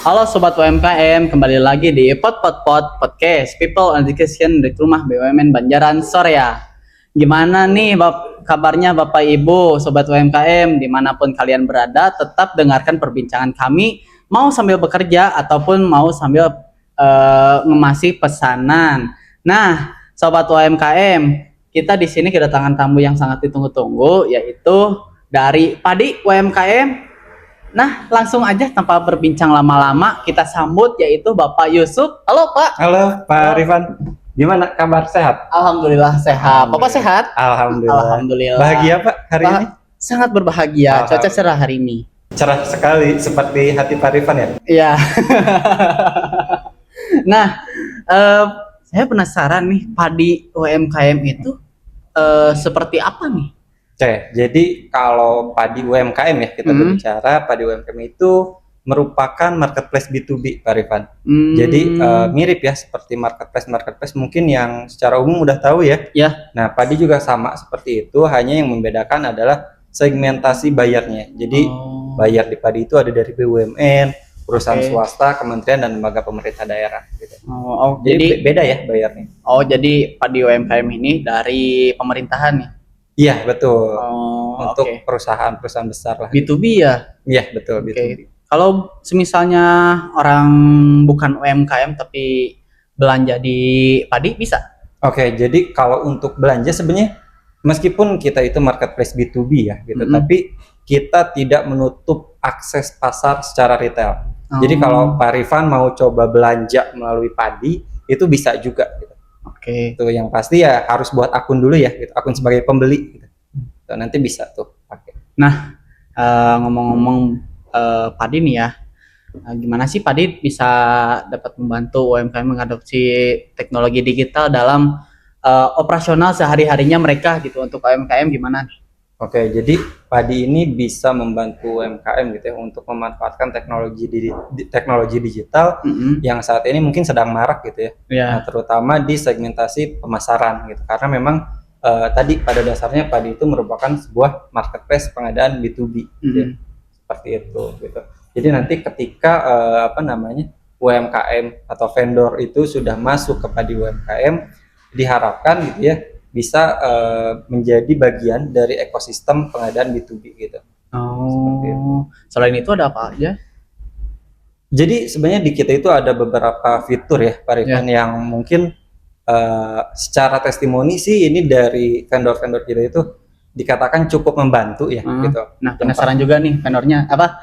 Halo Sobat UMKM, kembali lagi di Podcast People on Education di rumah BUMN Banjaran Sorea. Gimana nih kabarnya Bapak Ibu Sobat UMKM dimanapun kalian berada, tetap dengarkan perbincangan kami mau sambil bekerja ataupun mau sambil ngemasih pesanan. Nah, Sobat UMKM, kita di sini kedatangan tamu yang sangat ditunggu-tunggu, yaitu dari Padi UMKM. Nah, langsung aja tanpa berbincang lama-lama, kita sambut yaitu Bapak Yusuf. Halo Pak. Halo Pak Rifan, gimana kabar, sehat? Alhamdulillah sehat. Bapak sehat? Alhamdulillah. Alhamdulillah. Bahagia Pak hari ini? Sangat berbahagia. Cuaca cerah hari ini. Cerah sekali, seperti hati Pak Rifan ya? Iya. Nah, saya penasaran nih, padi UMKM itu seperti apa nih? Oke, jadi kalau padi UMKM ya, kita berbicara padi UMKM itu merupakan marketplace B2B, Pak Rifan. Jadi mirip ya seperti marketplace mungkin yang secara umum udah tahu ya. Ya. Nah, padi juga sama seperti itu, hanya yang membedakan adalah segmentasi bayarnya. Jadi bayar di padi itu ada dari BUMN, perusahaan swasta, kementerian dan lembaga pemerintah daerah. Gitu. Jadi beda ya bayarnya. Oh, jadi padi UMKM ini dari pemerintahan nih? Iya, betul. Untuk perusahaan-perusahaan besar lah. B2B ya? Iya, betul. B2B. Kalau semisalnya orang bukan UMKM tapi belanja di padi bisa? Oke, jadi kalau untuk belanja sebenarnya meskipun kita itu marketplace B2B ya gitu, tapi kita tidak menutup akses pasar secara retail. Jadi kalau Pak Rifan mau coba belanja melalui padi itu bisa juga gitu. Itu yang pasti ya harus buat akun dulu ya, gitu. Akun sebagai pembeli gitu. Nanti bisa tuh pakai. Nah, ngomong-ngomong padi nih ya, gimana sih padi bisa dapat membantu UMKM mengadopsi teknologi digital dalam operasional sehari-harinya mereka gitu, untuk UMKM gimana? Oke, jadi padi ini bisa membantu UMKM gitu ya untuk memanfaatkan teknologi digital yang saat ini mungkin sedang marak gitu ya. Nah, terutama di segmentasi pemasaran gitu. Karena memang tadi pada dasarnya padi itu merupakan sebuah marketplace pengadaan B2B gitu ya. Seperti itu gitu. Jadi nanti ketika UMKM atau vendor itu sudah masuk ke padi UMKM, diharapkan gitu ya bisa menjadi bagian dari ekosistem pengadaan B2B gitu. Selain itu ada apa aja? Jadi sebenarnya di kita itu ada beberapa fitur ya, Pak Rifan, yang mungkin secara testimoni sih ini dari vendor-vendor kita itu dikatakan cukup membantu ya gitu. Nah, penasaran juga nih vendornya apa,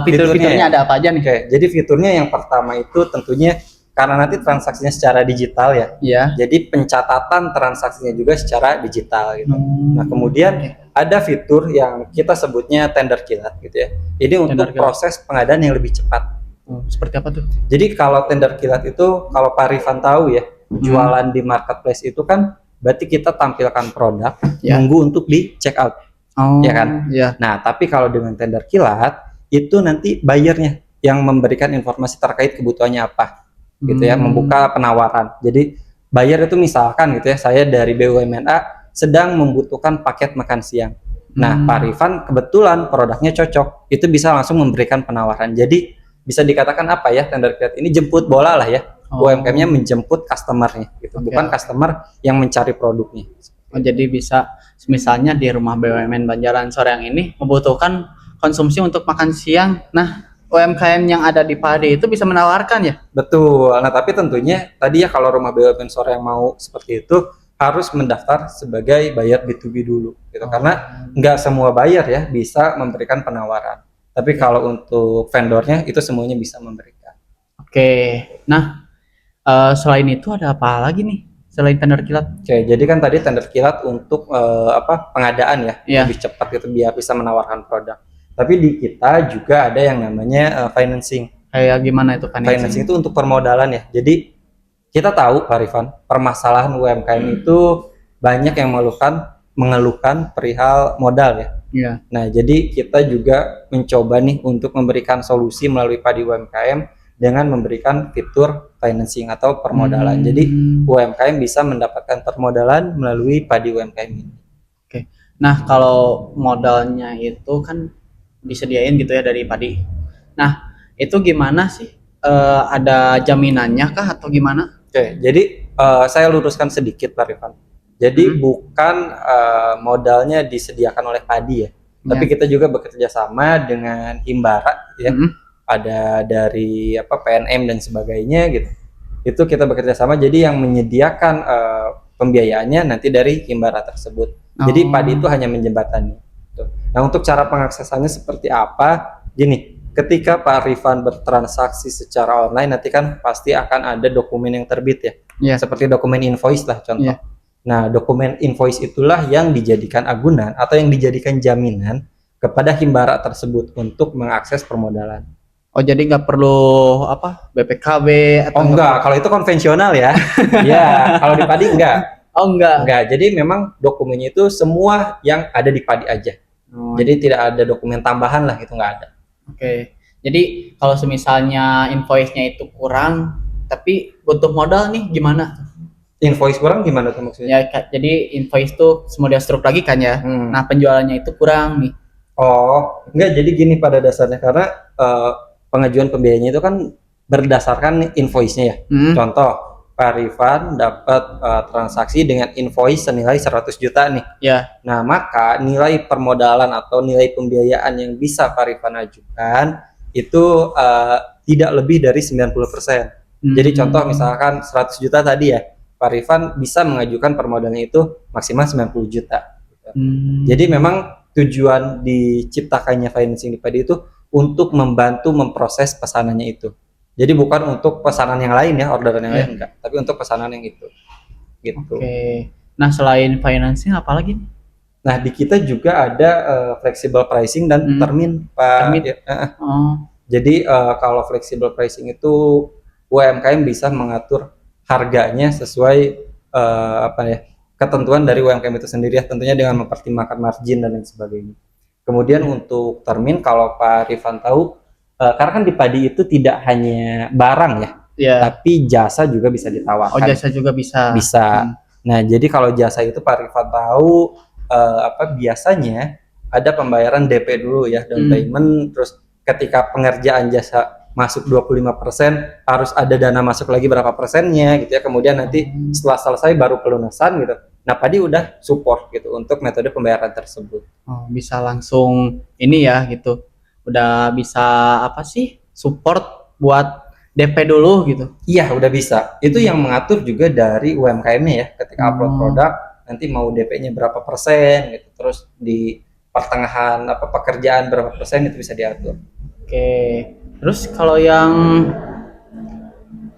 fitur-fiturnya ada apa aja nih? Oke, jadi fiturnya yang pertama itu tentunya karena nanti transaksinya secara digital ya. Jadi pencatatan transaksinya juga secara digital gitu. Nah, kemudian ada fitur yang kita sebutnya tender kilat gitu ya. Ini untuk proses pengadaan yang lebih cepat. Seperti apa tuh? Jadi kalau tender kilat itu kalau Pak Rifan tahu ya, jualan di marketplace itu kan berarti kita tampilkan produk, nunggu untuk di check out. Ya kan? Nah, tapi kalau dengan tender kilat itu nanti buyernya yang memberikan informasi terkait kebutuhannya apa. Gitu ya, membuka penawaran. Jadi buyer itu misalkan gitu ya, saya dari BUMN A sedang membutuhkan paket makan siang. Nah, Pak Rifan kebetulan produknya cocok, itu bisa langsung memberikan penawaran. Jadi bisa dikatakan apa ya, tender kilat ini jemput bola lah ya. UMKM-nya menjemput customer-nya gitu, bukan customer yang mencari produknya. Jadi bisa misalnya di rumah BUMN Banjaran Soreang ini membutuhkan konsumsi untuk makan siang. Nah, UMKM yang ada di padi itu bisa menawarkan ya? Betul. Nah, tapi tentunya tadi ya kalau rumah BUMN Soreang mau seperti itu harus mendaftar sebagai buyer B2B dulu gitu. Karena nggak semua buyer ya bisa memberikan penawaran. Tapi kalau untuk vendornya itu semuanya bisa memberikan. Nah, selain itu ada apa lagi nih selain tender kilat? Jadi kan tadi tender kilat untuk pengadaan ya, lebih cepat gitu biar bisa menawarkan produk. Tapi di kita juga ada yang namanya financing. Kayak gimana itu financing? Financing itu untuk permodalan ya. Jadi kita tahu Pak Rifan, permasalahan UMKM itu banyak yang mengeluhkan perihal modal ya. Nah, jadi kita juga mencoba nih untuk memberikan solusi melalui padi UMKM dengan memberikan fitur financing atau permodalan. Jadi UMKM bisa mendapatkan permodalan melalui padi UMKM ini. Nah, kalau modalnya itu kan disediain gitu ya dari padi. Nah, itu gimana sih ada jaminannya kah atau gimana? Oke, jadi saya luruskan sedikit Pak Rifan. Jadi bukan modalnya disediakan oleh Padi ya, tapi kita juga bekerja sama dengan Himbara ya. Ada dari PNM dan sebagainya gitu. Itu kita bekerja sama, jadi yang menyediakan pembiayaannya nanti dari Himbara tersebut. Jadi Padi itu hanya menjembatani. Nah, untuk cara pengaksesannya seperti apa? Gini, ketika Pak Rifan bertransaksi secara online, nanti kan pasti akan ada dokumen yang terbit ya. Seperti dokumen invoice lah contoh. Nah, dokumen invoice itulah yang dijadikan agunan atau yang dijadikan jaminan kepada Himbara tersebut untuk mengakses permodalan. Oh, jadi nggak perlu BPKB atau enggak, kalau itu konvensional ya. Ya, kalau di Padi enggak. Oh, enggak. Enggak, jadi memang dokumennya itu semua yang ada di Padi aja. Jadi tidak ada dokumen tambahan lah, itu nggak ada. Oke. Jadi kalau semisalnya invoice-nya itu kurang, tapi butuh modal nih, gimana? Invoice kurang gimana tuh maksudnya? Ya, jadi invoice tuh semua diastruk lagi kan ya. Nah, penjualannya itu kurang nih. Oh, enggak, jadi gini pada dasarnya, karena pengajuan pembiayaannya itu kan berdasarkan invoice-nya ya. Contoh, Pak Rifan dapat transaksi dengan invoice senilai 100 juta nih. Ya. Nah, maka nilai permodalan atau nilai pembiayaan yang bisa Pak Rifan ajukan itu tidak lebih dari 90%. Jadi contoh misalkan 100 juta tadi ya, Pak Rifan bisa mengajukan permodalannya itu maksimal 90 juta. Jadi memang tujuan diciptakannya financing di Padi itu untuk membantu memproses pesanannya itu. Jadi bukan untuk pesanan yang lain ya, orderan yang lain enggak, tapi untuk pesanan yang itu. Gitu. Oke. Nah, selain financing apa lagi? Nah, di kita juga ada flexible pricing dan termin, Pak. Jadi kalau flexible pricing itu UMKM bisa mengatur harganya sesuai ketentuan dari UMKM itu sendiri ya, tentunya dengan mempertimbangkan margin dan lain sebagainya. Kemudian untuk termin, kalau Pak Rifan tahu, karena kan di Padi itu tidak hanya barang ya, tapi jasa juga bisa ditawarkan. Oh, jasa juga bisa. Bisa. Nah, jadi kalau jasa itu Pak Rifan tahu biasanya ada pembayaran DP dulu ya, down payment, terus ketika pengerjaan jasa masuk 25%, harus ada dana masuk lagi berapa persennya gitu ya. Kemudian nanti setelah selesai baru pelunasan gitu. Nah, Padi udah support gitu untuk metode pembayaran tersebut. Oh, bisa langsung ini ya gitu. Udah bisa support buat DP dulu gitu. Iya, udah bisa. Itu yang mengatur juga dari UMKM-nya ya. Ketika upload produk, nanti mau DP-nya berapa persen gitu. Terus di pertengahan pekerjaan berapa persen itu bisa diatur. Oke. Terus kalau yang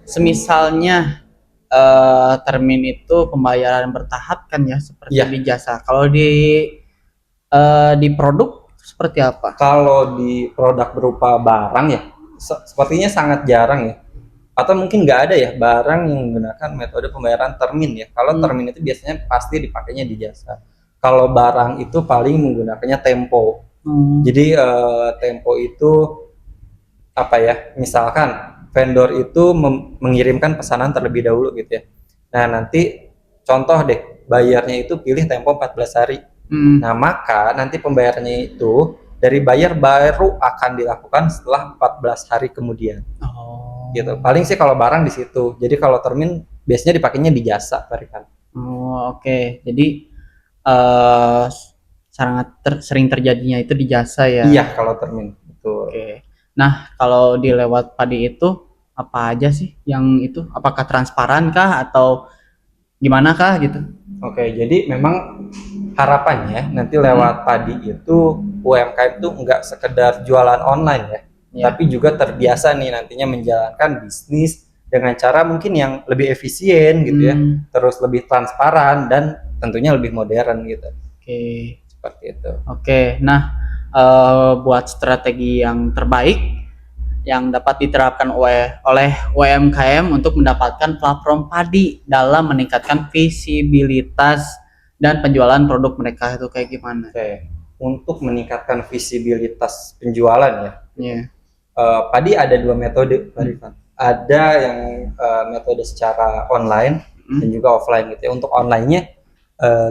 semisalnya termin itu pembayaran bertahap kan ya, seperti di jasa. Kalau di produk seperti apa? Kalau di produk berupa barang ya, sepertinya sangat jarang ya. Atau mungkin nggak ada ya barang yang menggunakan metode pembayaran termin ya. Kalau termin itu biasanya pasti dipakainya di jasa. Kalau barang itu paling menggunakannya tempo. Jadi tempo itu misalkan vendor itu mengirimkan pesanan terlebih dahulu gitu ya. Nah, nanti contoh deh, bayarnya itu pilih tempo 14 hari. Nah, maka nanti pembayarannya itu dari bayar baru akan dilakukan setelah 14 hari kemudian. Gitu. Paling sih kalau barang di situ. Jadi kalau termin biasanya dipakainya di jasa, Pak Rifan. Oh, oke. Jadi sangat sering terjadinya itu di jasa ya. Iya, kalau termin. Betul. Oke. Nah, kalau di lewat Padi itu apa aja sih yang itu? Apakah transparan kah atau gimana kah gitu? Oke, jadi memang harapannya nanti lewat Padi itu UMKM itu nggak sekedar jualan online ya, tapi juga terbiasa nih nantinya menjalankan bisnis dengan cara mungkin yang lebih efisien gitu ya, terus lebih transparan dan tentunya lebih modern gitu. Oke. Seperti itu. Oke, nah buat strategi yang terbaik yang dapat diterapkan oleh UMKM untuk mendapatkan platform Padi dalam meningkatkan visibilitas dan penjualan produk mereka itu kayak gimana? Oke, untuk meningkatkan visibilitas penjualan ya, Padi ada dua metode, Pak Rifan. Ada yang metode secara online dan juga offline gitu ya. Untuk online-nya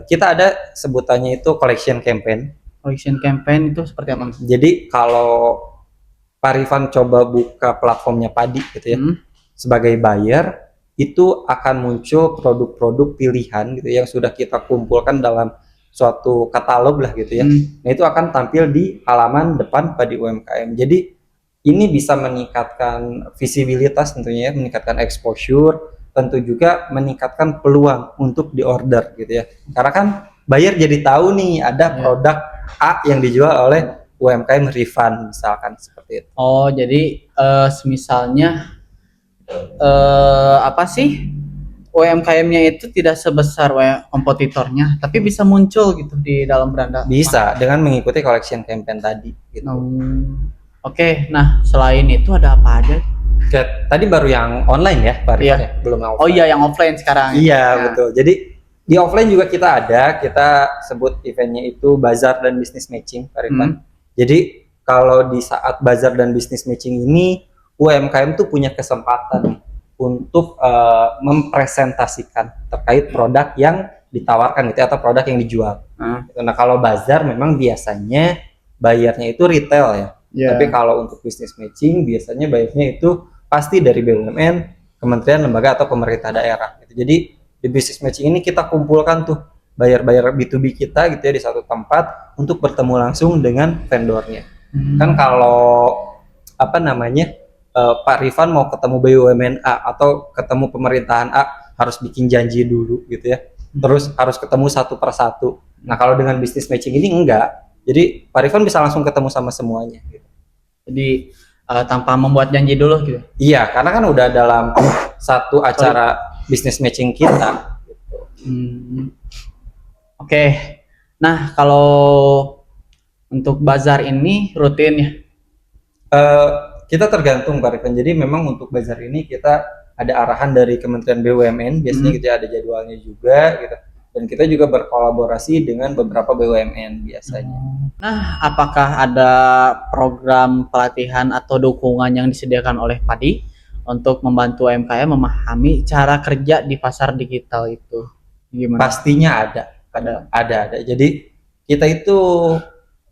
kita ada sebutannya itu collection campaign. Collection campaign itu seperti apa? Jadi kalau Pak Rifan coba buka platformnya padi gitu ya, sebagai buyer, itu akan muncul produk-produk pilihan gitu yang sudah kita kumpulkan dalam suatu katalog lah gitu ya. Nah itu akan tampil di halaman depan Padi UMKM. Jadi ini bisa meningkatkan visibilitas tentunya ya, meningkatkan exposure, tentu juga meningkatkan peluang untuk diorder gitu ya. Karena kan buyer jadi tahu nih ada produk A yang dijual oleh UMKM Rifan misalkan seperti itu. Oh, jadi misalnya apa sih? UMKM-nya itu tidak sebesar kompetitornya, tapi bisa muncul gitu di dalam beranda. Bisa dengan mengikuti collection campaign tadi. Gitu. Oke, nah selain itu ada apa aja? Tadi baru yang online ya, Pak Rifan ya? Belum yang offline. Oh iya, yang offline sekarang. Iya, betul. Jadi di offline juga kita ada, kita sebut eventnya itu Bazar dan Business Matching, Pak Rifan. Jadi kalau di saat Bazar dan Business Matching ini, UMKM tuh punya kesempatan untuk mempresentasikan terkait produk yang ditawarkan gitu atau produk yang dijual. Nah kalau bazar memang biasanya bayarnya itu retail ya. Tapi kalau untuk business matching biasanya bayarnya itu pasti dari BUMN, kementerian, lembaga atau pemerintah daerah. Gitu. Jadi di business matching ini kita kumpulkan tuh bayar-bayar B2B kita gitu ya di satu tempat untuk bertemu langsung dengan vendornya. Kan kalau apa namanya Pak Rifan mau ketemu BUMN A atau ketemu pemerintahan A harus bikin janji dulu gitu ya. Terus harus ketemu satu persatu. Nah kalau dengan business matching ini enggak. Jadi Pak Rifan bisa langsung ketemu sama semuanya. Gitu. Jadi tanpa membuat janji dulu gitu. Iya, karena kan udah dalam satu acara business matching kita. Gitu. Oke. Nah kalau untuk bazar ini rutin ya? Kita tergantung Pak Rifan. Jadi memang untuk bazar ini kita ada arahan dari Kementerian BUMN, biasanya kita ada jadwalnya juga gitu. Dan kita juga berkolaborasi dengan beberapa BUMN biasanya. Nah, apakah ada program pelatihan atau dukungan yang disediakan oleh Padi untuk membantu UMKM memahami cara kerja di pasar digital itu? Gimana? Pastinya ada. Jadi kita itu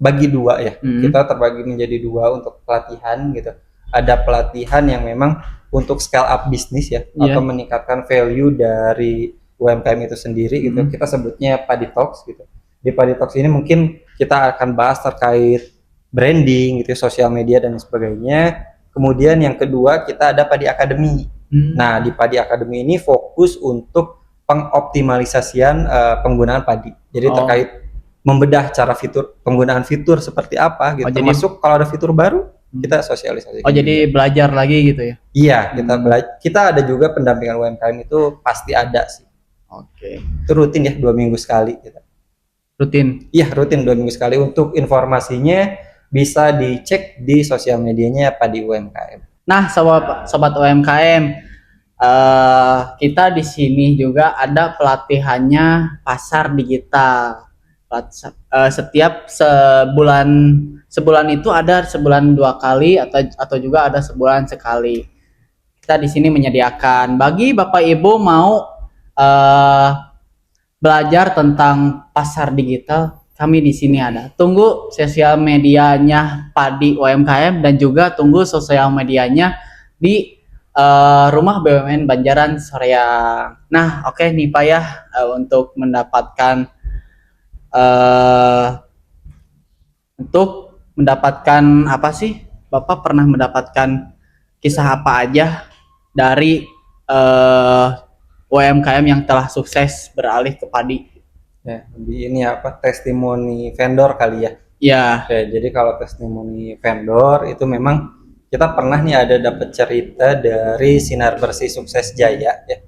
bagi dua ya. Kita terbagi menjadi dua untuk pelatihan gitu. Ada pelatihan yang memang untuk scale up bisnis ya, atau meningkatkan value dari UMKM itu sendiri gitu. Kita sebutnya Padi Talks gitu. Di Padi Talks ini mungkin kita akan bahas terkait branding gitu, sosial media dan sebagainya. Kemudian yang kedua kita ada Padi Academy. Nah, di Padi Academy ini fokus untuk pengoptimalisasian penggunaan padi. Jadi terkait membedah cara penggunaan fitur seperti apa gitu. Termasuk kalau ada fitur baru kita sosialisasi. Jadi belajar lagi gitu ya? Iya, kita ada juga pendampingan UMKM itu pasti ada sih. Itu rutin ya 2 minggu sekali kita. Rutin? Iya, rutin 2 minggu sekali. Untuk informasinya bisa dicek di sosial medianya Padi UMKM. Nah, sobat UMKM, kita di sini juga ada pelatihannya pasar digital. Setiap sebulan itu ada sebulan 2 kali atau juga ada sebulan sekali. Kita di sini menyediakan bagi Bapak Ibu mau belajar tentang pasar digital, kami di sini ada. Tunggu sosial medianya Padi UMKM dan juga tunggu sosial medianya di Rumah BUMN Banjaran Soreang. Nah, oke nih Pak ya, untuk mendapatkan apa sih? Bapak pernah mendapatkan kisah apa aja dari UMKM yang telah sukses beralih ke padi? Ya, ini apa testimoni vendor kali ya? Ya. Jadi kalau testimoni vendor itu memang kita pernah nih ada dapat cerita dari Sinar Bersih Sukses Jaya ya.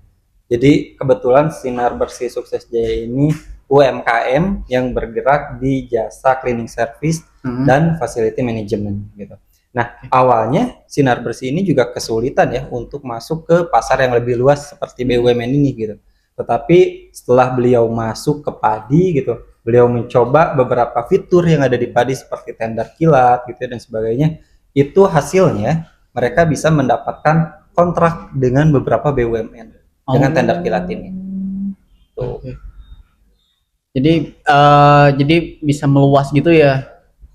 Jadi kebetulan Sinar Bersih Sukses Jaya ini UMKM yang bergerak di jasa cleaning service dan facility management gitu. Nah, awalnya Sinar Bersih ini juga kesulitan ya untuk masuk ke pasar yang lebih luas seperti BUMN ini gitu. Tetapi setelah beliau masuk ke padi gitu, beliau mencoba beberapa fitur yang ada di padi seperti tender kilat gitu dan sebagainya. Itu hasilnya mereka bisa mendapatkan kontrak dengan beberapa BUMN dengan tender kilat ini. Tuh. Jadi bisa meluas gitu ya?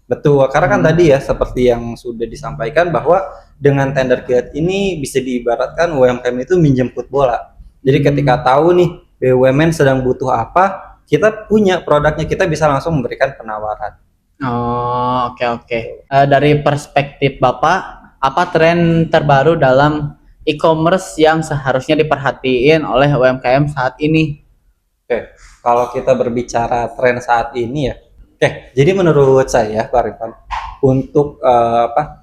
Betul, karena kan tadi ya seperti yang sudah disampaikan bahwa dengan tender kilat ini bisa diibaratkan UMKM itu menjemput bola. Jadi ketika tahu nih BUMN sedang butuh apa, kita punya produknya, kita bisa langsung memberikan penawaran. Oh, oke oke. Dari perspektif Bapak, apa tren terbaru dalam e-commerce yang seharusnya diperhatiin oleh UMKM saat ini? Oke, kalau kita berbicara tren saat ini ya, jadi menurut saya Pak Rifan, untuk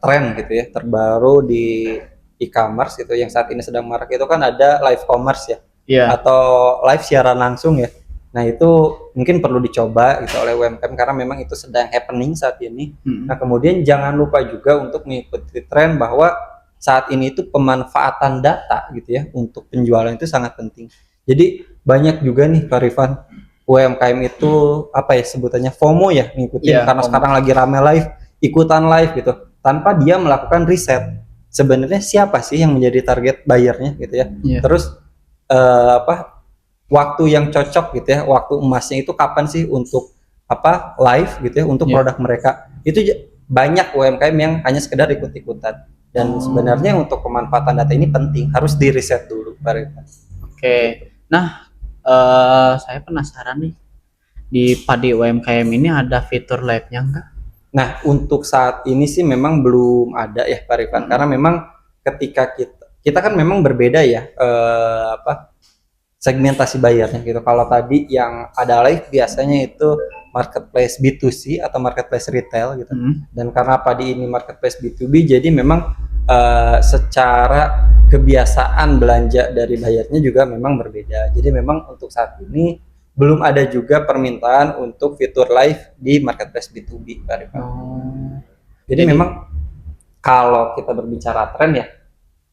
tren gitu ya terbaru di e-commerce itu yang saat ini sedang marak itu kan ada live commerce ya, atau live siaran langsung ya. Nah itu mungkin perlu dicoba gitu oleh UMKM karena memang itu sedang happening saat ini. Nah kemudian jangan lupa juga untuk mengikuti tren bahwa saat ini itu pemanfaatan data gitu ya untuk penjualan itu sangat penting. Jadi banyak juga nih Pak Rifan, UMKM itu apa ya sebutannya FOMO ya, ngikutin karena FOMO. Sekarang lagi rame live, ikutan live gitu tanpa dia melakukan riset sebenarnya siapa sih yang menjadi target bayarnya gitu ya. Terus waktu yang cocok gitu ya, waktu emasnya itu kapan sih untuk live gitu ya untuk produk mereka. Itu banyak UMKM yang hanya sekedar ikut-ikutan dan sebenarnya untuk pemanfaatan data ini penting, harus di riset dulu Pak Rifan. Oke. Nah, saya penasaran nih, di Padi UMKM ini ada fitur live-nya enggak? Nah, untuk saat ini sih memang belum ada ya Pak Rifan, karena memang ketika kita kan memang berbeda ya segmentasi bayarnya gitu. Kalau tadi yang ada live biasanya itu marketplace B2C atau marketplace retail gitu. Dan karena Padi ini marketplace B2B, jadi memang secara kebiasaan belanja dari bayarnya juga memang berbeda. Jadi memang untuk saat ini belum ada juga permintaan untuk fitur live di marketplace B2B, Pak Rifan. Jadi memang kalau kita berbicara tren ya,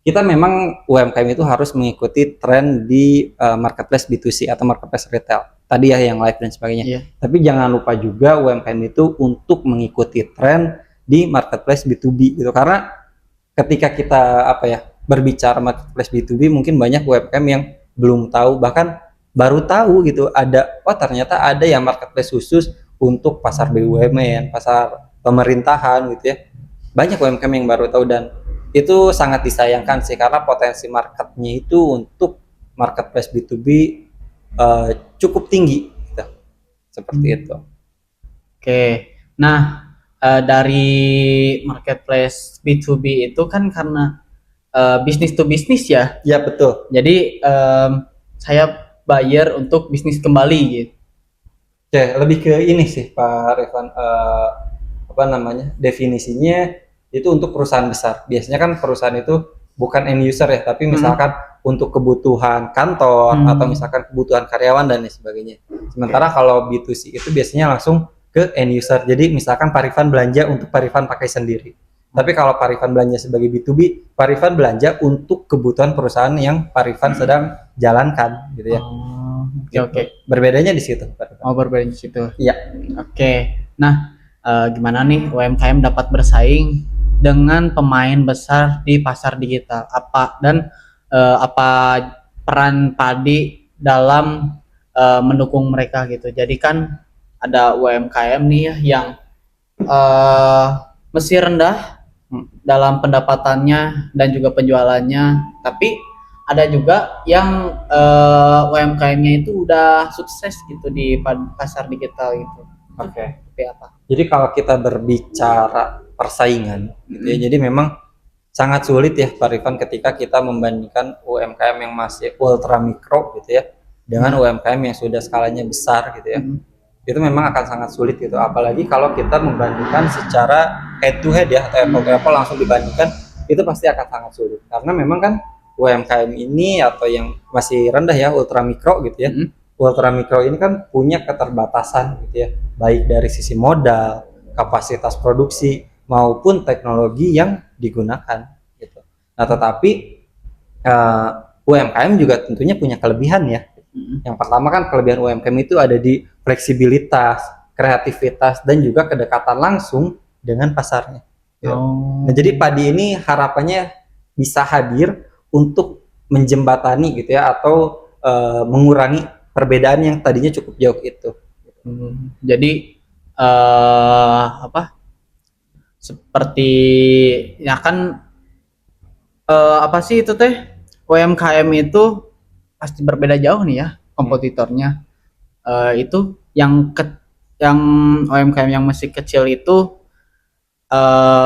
kita memang UMKM itu harus mengikuti tren di marketplace B2C atau marketplace retail. Tadi ya yang live dan sebagainya. Tapi jangan lupa juga UMKM itu untuk mengikuti tren di marketplace B2B gitu. Karena ketika kita berbicara marketplace B2B, mungkin banyak UMKM yang belum tahu, bahkan baru tahu gitu ternyata ada yang marketplace khusus untuk pasar BUMN, pasar pemerintahan gitu ya. Banyak UMKM yang baru tahu dan itu sangat disayangkan sih karena potensi marketnya itu untuk marketplace B2B cukup tinggi gitu. Seperti itu. Oke. Nah, dari marketplace B2B itu kan karena bisnis to bisnis ya. Ya betul. Jadi saya bayar untuk bisnis kembali gitu. Oke, lebih ke ini sih Pak Revan, definisinya itu untuk perusahaan besar. Biasanya kan perusahaan itu bukan end user ya, tapi misalkan untuk kebutuhan kantor atau misalkan kebutuhan karyawan dan lain sebagainya. Sementara kalau B2C itu biasanya langsung ke end user. Jadi misalkan Pak Rifan belanja untuk Pak Rifan pakai sendiri. Tapi kalau Pak Rifan belanja sebagai B2B, Pak Rifan belanja untuk kebutuhan perusahaan yang Pak Rifan sedang jalankan gitu ya. Oke. Berbedanya di situ, Pak Rifan. Berbeda di situ. Iya. Oke. Nah, gimana nih UMKM dapat bersaing dengan pemain besar di pasar digital? Apa peran Padi dalam mendukung mereka gitu? Jadi kan ada UMKM nih ya yang masih rendah dalam pendapatannya dan juga penjualannya, tapi ada juga yang UMKM-nya itu udah sukses gitu di pasar digital gitu. Oke. Seperti apa? Jadi kalau kita berbicara persaingan gitu ya, jadi memang sangat sulit ya Pak Rifan ketika kita membandingkan UMKM yang masih ultra mikro gitu ya dengan UMKM yang sudah skalanya besar gitu ya. Itu memang akan sangat sulit gitu, apalagi kalau kita membandingkan secara head to head ya atau apple to apple langsung dibandingkan, itu pasti akan sangat sulit karena memang kan UMKM ini atau yang masih rendah ya ultra mikro gitu ya, ultra mikro ini kan punya keterbatasan gitu ya, baik dari sisi modal, kapasitas produksi maupun teknologi yang digunakan gitu. Nah tetapi UMKM juga tentunya punya kelebihan ya. Yang pertama kan kelebihan UMKM itu ada di fleksibilitas, kreativitas, dan juga kedekatan langsung dengan pasarnya. Nah, jadi Padi ini harapannya bisa hadir untuk menjembatani gitu ya atau mengurangi perbedaan yang tadinya cukup jauh itu. Jadi seperti ya kan apa sih itu teh UMKM itu pasti berbeda jauh nih ya kompetitornya. Itu yang UMKM yang masih kecil itu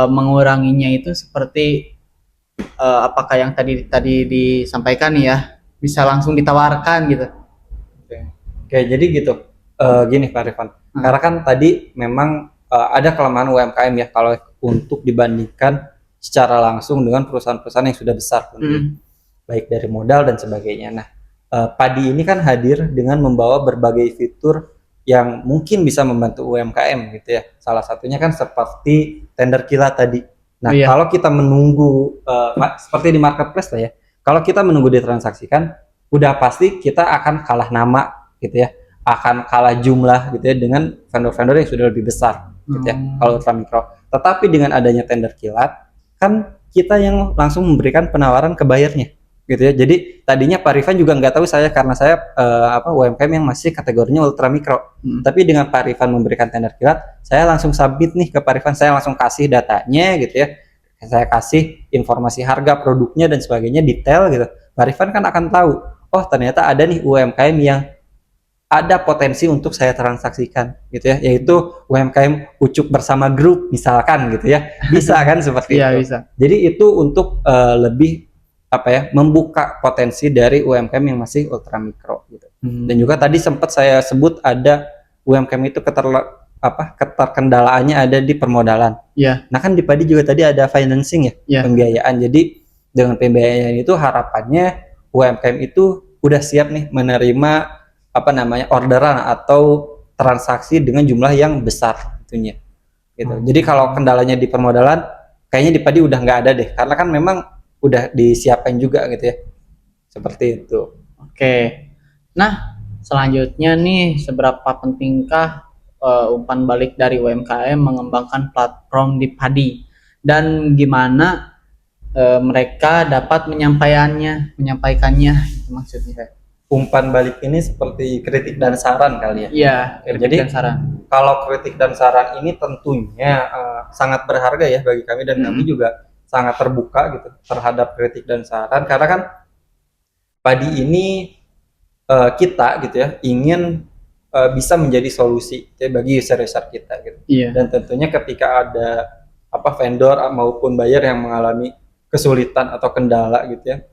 menguranginya itu seperti apakah yang tadi disampaikan nih ya bisa langsung ditawarkan gitu. Oke, jadi gitu. Gini Pak Rifan, karena kan tadi memang ada kelemahan UMKM ya kalau untuk dibandingkan secara langsung dengan perusahaan-perusahaan yang sudah besar, baik dari modal dan sebagainya. Nah, Padi ini kan hadir dengan membawa berbagai fitur yang mungkin bisa membantu UMKM gitu ya. Salah satunya kan seperti tender kilat tadi. Nah, kalau kita menunggu seperti di marketplace lah ya, kalau kita menunggu ditransaksikan, udah pasti kita akan kalah nama gitu ya, akan kalah jumlah gitu ya dengan vendor-vendor yang sudah lebih besar gitu ya kalau ultramikro. Tetapi dengan adanya tender kilat kan kita yang langsung memberikan penawaran ke bayarnya gitu ya. Jadi tadinya Pak Rifan juga nggak tahu karena saya UMKM yang masih kategorinya ultramikro. Tapi dengan Pak Rifan memberikan tender kilat, saya langsung submit nih ke Pak Rifan, saya langsung kasih datanya gitu ya. Saya kasih informasi harga produknya dan sebagainya detail gitu. Pak Rifan kan akan tahu, oh ternyata ada nih UMKM yang ada potensi untuk saya transaksikan gitu ya, yaitu UMKM Ucuk Bersama Grup misalkan gitu ya, bisa kan seperti itu. Bisa. Jadi itu untuk lebih membuka potensi dari UMKM yang masih ultramikro gitu. Dan juga tadi sempat saya sebut ada UMKM itu keterkendalaannya ada di permodalan. Nah kan di Padi juga tadi ada financing ya, pembiayaan. Jadi dengan pembiayaan itu harapannya UMKM itu udah siap nih menerima orderan atau transaksi dengan jumlah yang besar tentunya gitu. Jadi kalau kendalanya di permodalan kayaknya di Padi udah nggak ada deh, karena kan memang udah disiapkan juga gitu ya, seperti itu. Oke, nah selanjutnya nih, seberapa pentingkah umpan balik dari UMKM mengembangkan platform di Padi, dan gimana mereka dapat menyampaikannya maksudnya? Umpan balik ini seperti kritik dan saran kali ya. Iya, kritik jadi dan saran. Kalau kritik dan saran ini tentunya sangat berharga ya bagi kami, dan kami juga sangat terbuka gitu terhadap kritik dan saran, karena kan Padi ini kita gitu ya ingin bisa menjadi solusi ya bagi user-user kita gitu. Dan tentunya ketika ada vendor maupun buyer yang mengalami kesulitan atau kendala gitu ya,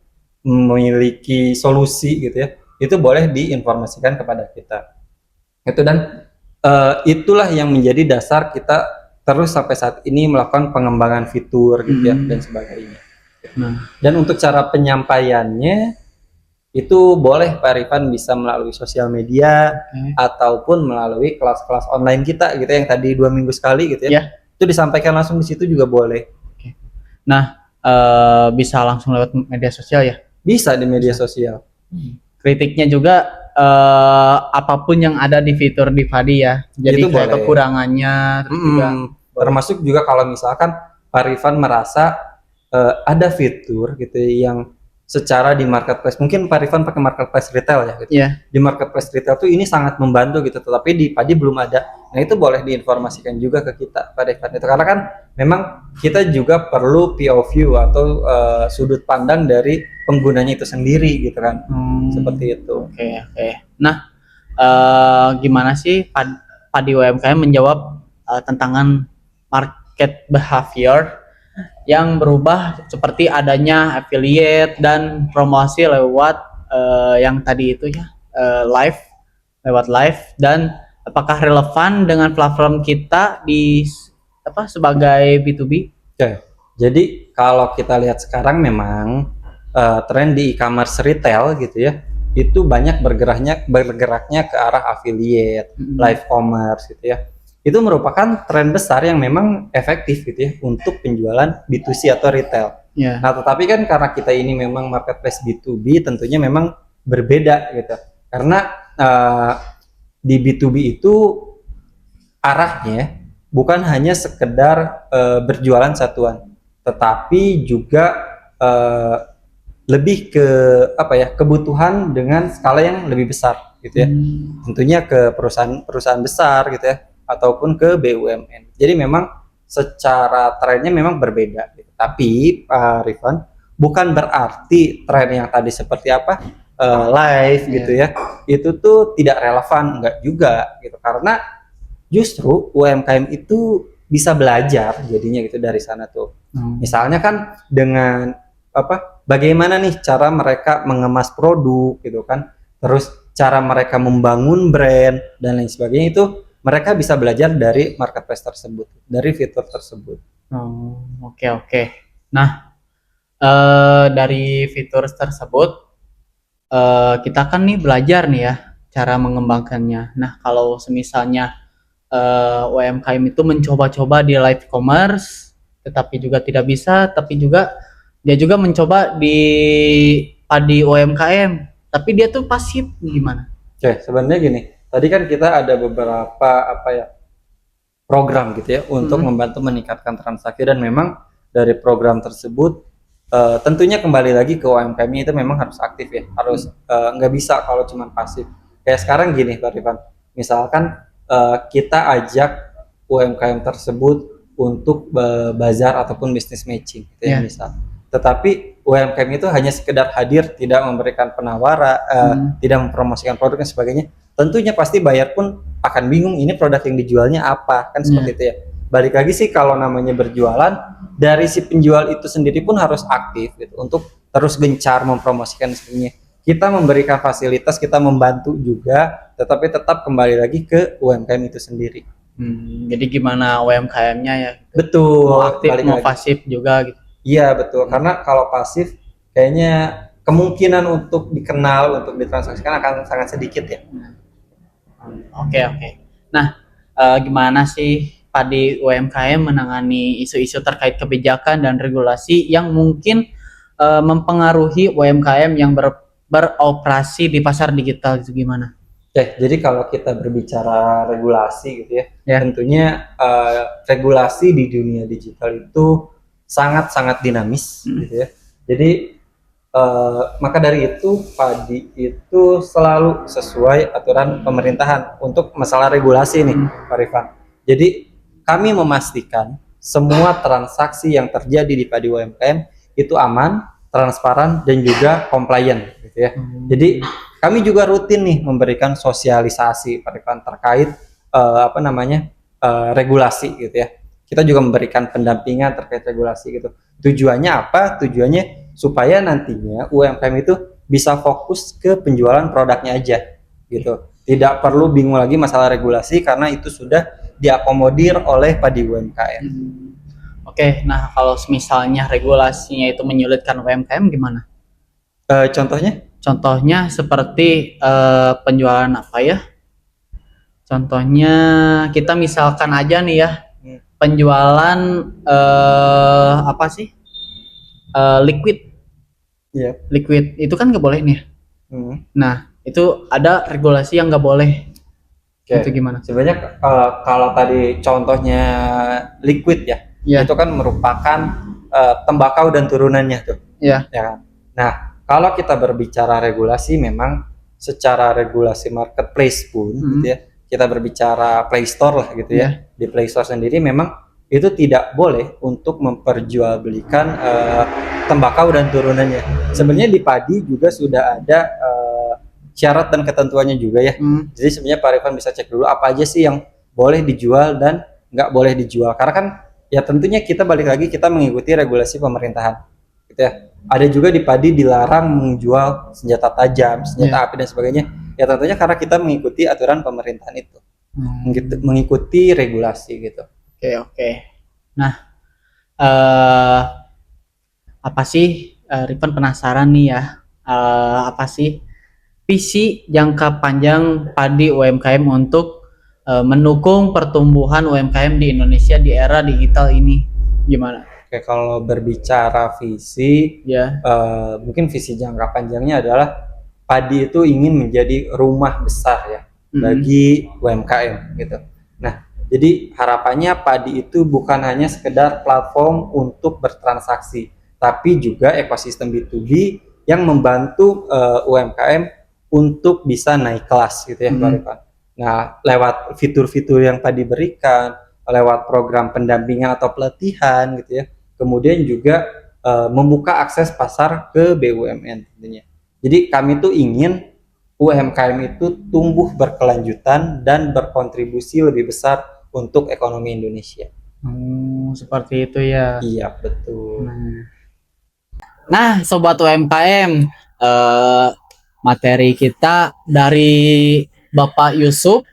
memiliki solusi gitu ya, itu boleh diinformasikan kepada kita itu. Dan itulah yang menjadi dasar kita terus sampai saat ini melakukan pengembangan fitur gitu ya, dan sebagainya. Dan untuk cara penyampaiannya itu boleh Pak Rifan bisa melalui sosial media ataupun melalui kelas-kelas online kita gitu yang tadi 2 minggu sekali gitu ya. Itu disampaikan langsung di situ juga boleh. Nah, bisa langsung lewat media sosial ya? Bisa di media sosial. Kritiknya juga apapun yang ada di fitur di Padi ya. Jadi itu kayak kekurangannya termasuk juga kalau misalkan Pak Rifan merasa ada fitur gitu yang secara di marketplace, mungkin Pak Rifan pakai marketplace retail ya gitu. Di marketplace retail tuh ini sangat membantu gitu, tetapi di Padi belum ada. Nah itu boleh diinformasikan juga ke kita Pak Rifan itu, karena kan memang kita juga perlu POV atau sudut pandang dari penggunanya itu sendiri gitu kan. Seperti itu. Oke. Nah, gimana sih Padi UMKM menjawab tantangan market behavior yang berubah seperti adanya affiliate dan promosi lewat yang tadi itu ya, lewat live, dan apakah relevan dengan platform kita di sebagai B2B? Oke. Jadi kalau kita lihat sekarang memang tren di e-commerce retail gitu ya, itu banyak bergeraknya ke arah affiliate, live commerce gitu ya. Itu merupakan tren besar yang memang efektif gitu ya untuk penjualan B2C atau retail. Nah, tetapi kan karena kita ini memang marketplace B2B, tentunya memang berbeda gitu. Karena di B2B itu arahnya bukan hanya sekedar berjualan satuan, tetapi juga lebih ke kebutuhan dengan skala yang lebih besar gitu ya. Tentunya ke perusahaan besar gitu ya, ataupun ke BUMN. Jadi memang secara trennya memang berbeda. Gitu. Tapi Pak Rifan, bukan berarti tren yang tadi seperti apa live gitu ya, itu tuh tidak relevan, enggak juga gitu. Karena justru UMKM itu bisa belajar jadinya gitu dari sana tuh. Misalnya kan dengan bagaimana nih cara mereka mengemas produk gitu kan, terus cara mereka membangun brand dan lain sebagainya, itu mereka bisa belajar dari marketplace tersebut, dari fitur tersebut. Oke. Nah, dari fitur tersebut kita kan nih belajar nih ya cara mengembangkannya. Nah, kalau semisalnya UMKM itu mencoba-coba di live commerce, tetapi juga tidak bisa, tapi juga dia juga mencoba di padi UMKM, tapi dia tuh pasif, gimana? Oke, sebenarnya gini, tadi kan kita ada beberapa program gitu ya untuk membantu meningkatkan transaksi, dan memang dari program tersebut tentunya kembali lagi ke UMKM itu memang harus aktif ya, harus nggak bisa kalau cuma pasif. Kayak sekarang gini Pak Rifan, misalkan kita ajak UMKM tersebut untuk bazar ataupun bisnis matching gitu ya misal. Tetapi UMKM itu hanya sekedar hadir, tidak memberikan penawaran, tidak mempromosikan produk dan sebagainya. Tentunya pasti buyer pun akan bingung ini produk yang dijualnya apa, kan seperti itu ya. Balik lagi sih, kalau namanya berjualan, dari si penjual itu sendiri pun harus aktif gitu untuk terus gencar mempromosikan sebagainya. Kita memberikan fasilitas, kita membantu juga, tetapi tetap kembali lagi ke UMKM itu sendiri. Jadi gimana UMKM-nya ya? Betul. Mau aktif, mau pasif juga gitu. Iya betul, karena kalau pasif kayaknya kemungkinan untuk dikenal, untuk ditransaksikan akan sangat sedikit ya. Oke. Nah, gimana sih padi UMKM menangani isu-isu terkait kebijakan dan regulasi yang mungkin mempengaruhi UMKM yang beroperasi di pasar digital, itu gimana? Jadi kalau kita berbicara regulasi gitu ya, tentunya regulasi di dunia digital itu sangat-sangat dinamis gitu ya. Jadi maka dari itu padi itu selalu sesuai aturan pemerintahan untuk masalah regulasi nih Pak Rifan. Jadi kami memastikan semua transaksi yang terjadi di padi UMKM itu aman, transparan, dan juga compliant gitu ya. Jadi kami juga rutin nih memberikan sosialisasi Pak Rifan terkait regulasi gitu ya. Kita juga memberikan pendampingan terkait regulasi gitu. Tujuannya apa? Tujuannya supaya nantinya UMKM itu bisa fokus ke penjualan produknya aja gitu. Tidak perlu bingung lagi masalah regulasi karena itu sudah diakomodir oleh padi UMKM. Oke, nah kalau misalnya regulasinya itu menyulitkan UMKM gimana? Contohnya? Contohnya seperti penjualan apa ya? Contohnya kita misalkan aja nih ya, penjualan liquid. Liquid itu kan nggak boleh nih. Nah, itu ada regulasi yang nggak boleh. Itu gimana? Sebenarnya kalau tadi contohnya liquid ya, itu kan merupakan tembakau dan turunannya tuh. Ya kan? Nah, kalau kita berbicara regulasi, memang secara regulasi marketplace pun gitu ya, kita berbicara Play Store lah gitu ya. Di Play Store sendiri memang itu tidak boleh untuk memperjualbelikan tembakau dan turunannya. Sebenarnya di padi juga sudah ada syarat dan ketentuannya juga ya. Jadi sebenarnya Pak Rifan bisa cek dulu apa aja sih yang boleh dijual dan nggak boleh dijual. Karena kan ya tentunya kita balik lagi, kita mengikuti regulasi pemerintahan gitu ya. Ada juga di padi dilarang menjual senjata tajam, senjata api dan sebagainya. Ya tentunya karena kita mengikuti aturan pemerintahan itu, mengikuti regulasi gitu. Oke. Nah, apa sih Rifan penasaran nih ya? Apa sih visi jangka panjang padi UMKM untuk mendukung pertumbuhan UMKM di Indonesia di era digital ini? Gimana? Oke, kalau berbicara visi, mungkin visi jangka panjangnya adalah padi itu ingin menjadi rumah besar ya bagi UMKM gitu. Nah, jadi harapannya padi itu bukan hanya sekedar platform untuk bertransaksi, tapi juga ekosistem B2B yang membantu UMKM untuk bisa naik kelas gitu ya Pak Rifan. Nah, lewat fitur-fitur yang tadi berikan, lewat program pendampingan atau pelatihan gitu ya. Kemudian juga membuka akses pasar ke BUMN tentunya. Jadi kami tuh ingin UMKM itu tumbuh berkelanjutan dan berkontribusi lebih besar untuk ekonomi Indonesia. Seperti itu ya. Iya, betul. Nah, sobat UMKM, materi kita dari Bapak Yusuf,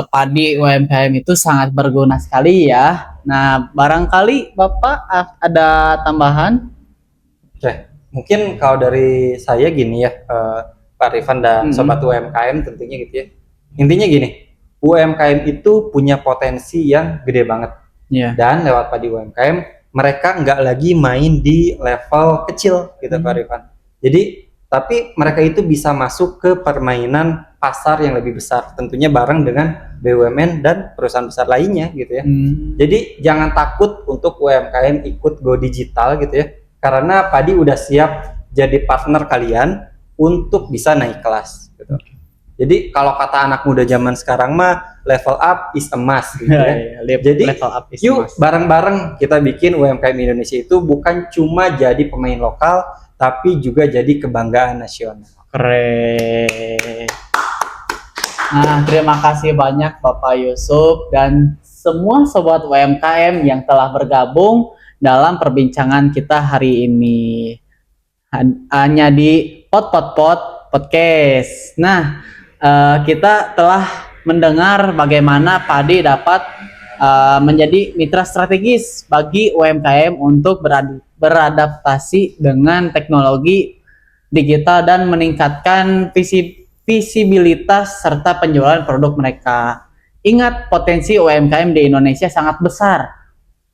padi UMKM itu sangat berguna sekali ya. Nah, barangkali Bapak ada tambahan? Oke, mungkin kalau dari saya gini ya, Pak Rifan dan sobat UMKM tentunya gitu ya. Intinya gini, UMKM itu punya potensi yang gede banget. Dan lewat padi UMKM, mereka nggak lagi main di level kecil gitu Pak Rifan. Jadi, tapi mereka itu bisa masuk ke permainan pasar yang lebih besar, tentunya bareng dengan BUMN dan perusahaan besar lainnya gitu ya. Jadi jangan takut untuk UMKM ikut go digital gitu ya, karena padi udah siap jadi partner kalian untuk bisa naik kelas gitu. Jadi kalau kata anak muda zaman sekarang mah level up is a must gitu ya. Jadi level up is yuk bareng-bareng kita bikin UMKM Indonesia itu bukan cuma jadi pemain lokal, tapi juga jadi kebanggaan nasional. Keren. Nah, terima kasih banyak Bapak Yusuf dan semua sobat UMKM yang telah bergabung dalam perbincangan kita hari ini. Hanya di Podcast. Nah, kita telah mendengar bagaimana padi dapat menjadi mitra strategis bagi UMKM untuk beradaptasi dengan teknologi digital dan meningkatkan visibilitas serta penjualan produk mereka. Ingat, potensi UMKM di Indonesia sangat besar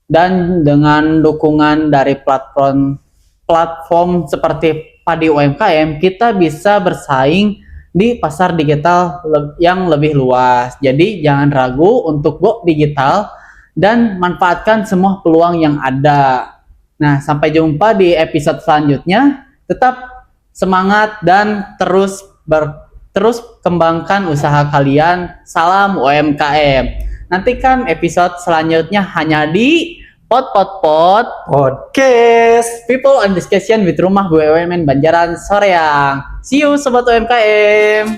dan dengan dukungan dari platform seperti Padi UMKM, kita bisa bersaing di pasar digital yang lebih luas. Jadi jangan ragu untuk go digital dan manfaatkan semua peluang yang ada. Nah, sampai jumpa di episode selanjutnya. Tetap semangat dan terus kembangkan usaha kalian. Salam UMKM. Nantikan episode selanjutnya hanya di Podcast People and Discussion with Rumah BUMN Banjaran Soreang. See you sobat UMKM.